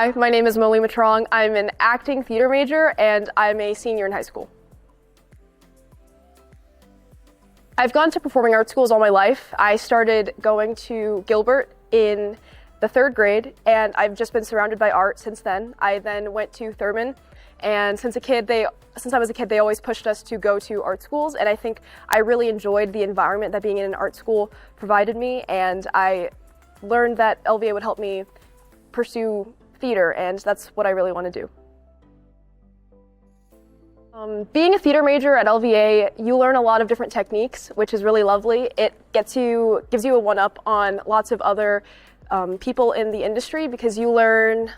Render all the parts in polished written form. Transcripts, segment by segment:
Hi, my name is Molly Matrong. I'm an acting theater major and I'm a senior in high school. I've gone to performing arts schools all my life. I started going to Gilbert in the 3rd grade and I've just been surrounded by art since then. I then went to Thurman, and since I was a kid, they always pushed us to go to art schools, and I think I really enjoyed the environment that being in an art school provided me, and I learned that LVA would help me pursue theater, and that's what I really want to do. Being a theater major at LVA, you learn a lot of different techniques, which is really lovely. It gives you a one-up on lots of other people in the industry, because you learn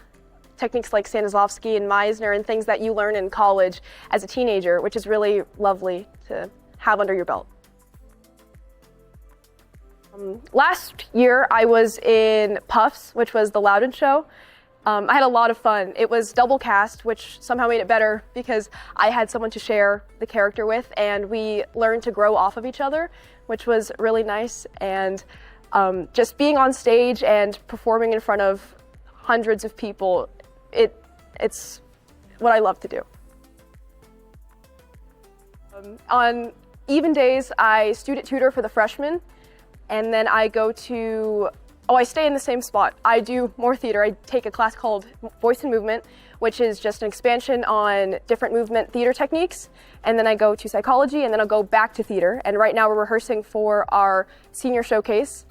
techniques like Stanislavski and Meisner and things that you learn in college as a teenager, which is really lovely to have under your belt. Last year I was in Puffs, which was the Loudon show. I had a lot of fun. It was double cast, which somehow made it better because I had someone to share the character with, and we learned to grow off of each other, which was really nice. And just being on stage and performing in front of hundreds of people, it's what I love to do. On even days, I student tutor for the freshmen, and then I I stay in the same spot. I do more theater. I take a class called Voice and Movement, which is just an expansion on different movement theater techniques, and then I go to psychology, and then I'll go back to theater. And right now we're rehearsing for our senior showcase,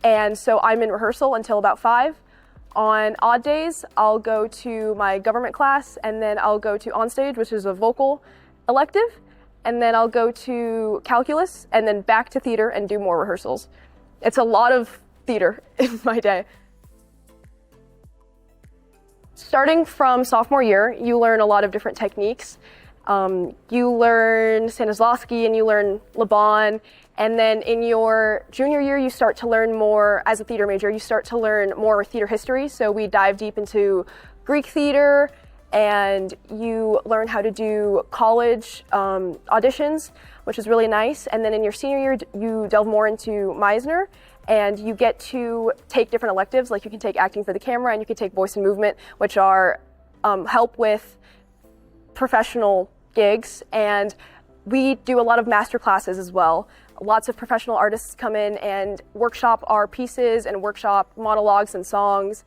and so I'm in rehearsal until about 5. On odd days, I'll go to my government class, and then I'll go to Onstage, which is a vocal elective, and then I'll go to calculus, and then back to theater and do more rehearsals. It's a lot of theater in my day. Starting from sophomore year, you learn a lot of different techniques. You learn Stanislavski and you learn Le Bon, and then in your junior year you start to learn more, as a theater major, you start to learn more theater history. So we dive deep into Greek theater, and you learn how to do college auditions, which is really nice. And then in your senior year you delve more into Meisner, and you get to take different electives, like you can take acting for the camera and you can take voice and movement, which are help with professional gigs. And we do a lot of master classes as well. Lots of professional artists come in and workshop our pieces and workshop monologues and songs.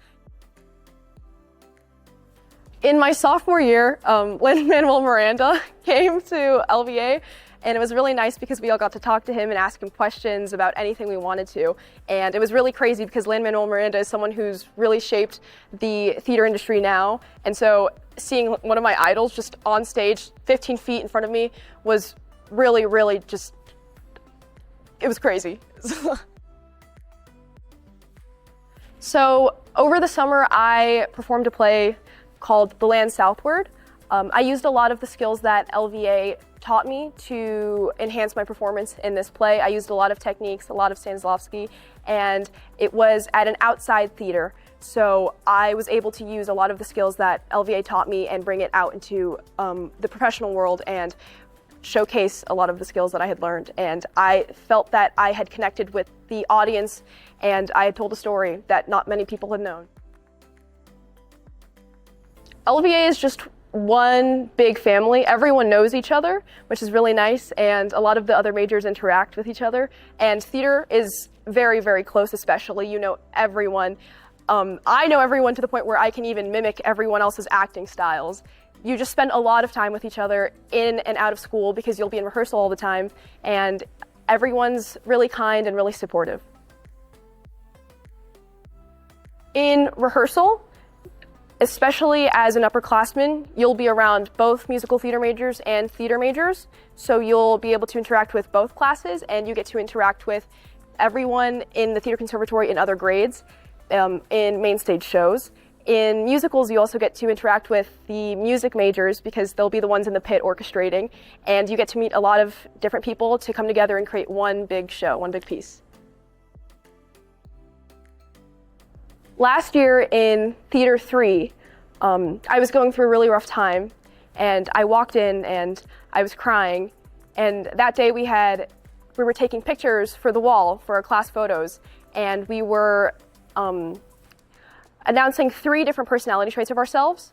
In my sophomore year, Lin-Manuel Miranda came to LVA, and it was really nice because we all got to talk to him and ask him questions about anything we wanted to. And it was really crazy because Lin-Manuel Miranda is someone who's really shaped the theater industry now. And so seeing one of my idols just on stage 15 feet in front of me was really, really just, it was crazy. So over the summer, I performed a play called The Land Southward. I used a lot of the skills that LVA taught me to enhance my performance in this play. I used a lot of techniques, a lot of Stanislavski, and it was at an outside theater. So I was able to use a lot of the skills that LVA taught me and bring it out into the professional world and showcase a lot of the skills that I had learned. And I felt that I had connected with the audience, and I had told a story that not many people had known. LVA is just one big family. Everyone knows each other, which is really nice, and a lot of the other majors interact with each other. And theater is very, very close, especially. You know everyone. I know everyone to the point where I can even mimic everyone else's acting styles. You just spend a lot of time with each other in and out of school because you'll be in rehearsal all the time, and everyone's really kind and really supportive. In rehearsal, especially as an upperclassman, you'll be around both musical theater majors and theater majors, so you'll be able to interact with both classes, and you get to interact with everyone in the Theatre Conservatory in other grades in main stage shows. In musicals, you also get to interact with the music majors because they'll be the ones in the pit orchestrating, and you get to meet a lot of different people to come together and create one big show, one big piece. Last year in Theater 3, I was going through a really rough time, and I walked in and I was crying, and that day we were taking pictures for the wall for our class photos, and we were announcing 3 different personality traits of ourselves.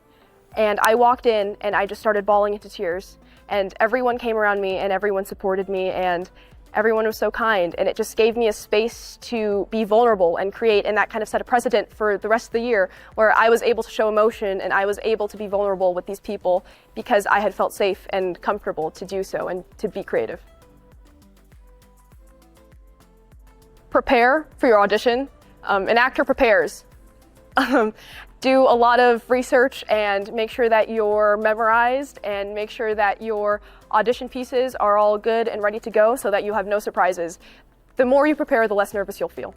And I walked in and I just started bawling into tears. And everyone came around me and everyone supported me and everyone was so kind. And it just gave me a space to be vulnerable and create, and that kind of set a precedent for the rest of the year where I was able to show emotion and I was able to be vulnerable with these people because I had felt safe and comfortable to do so and to be creative. Prepare for your audition. An actor prepares. Do a lot of research and make sure that you're memorized and make sure that your audition pieces are all good and ready to go so that you have no surprises. The more you prepare, the less nervous you'll feel.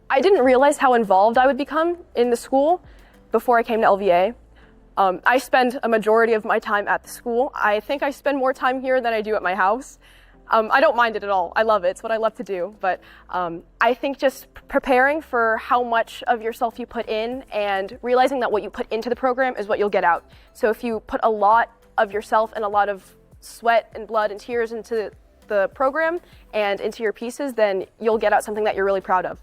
I didn't realize how involved I would become in the school before I came to LVA. I spend a majority of my time at the school. I think I spend more time here than I do at my house. I don't mind it at all. I love it. It's what I love to do. But I think just preparing for how much of yourself you put in and realizing that what you put into the program is what you'll get out. So if you put a lot of yourself and a lot of sweat and blood and tears into the program and into your pieces, then you'll get out something that you're really proud of.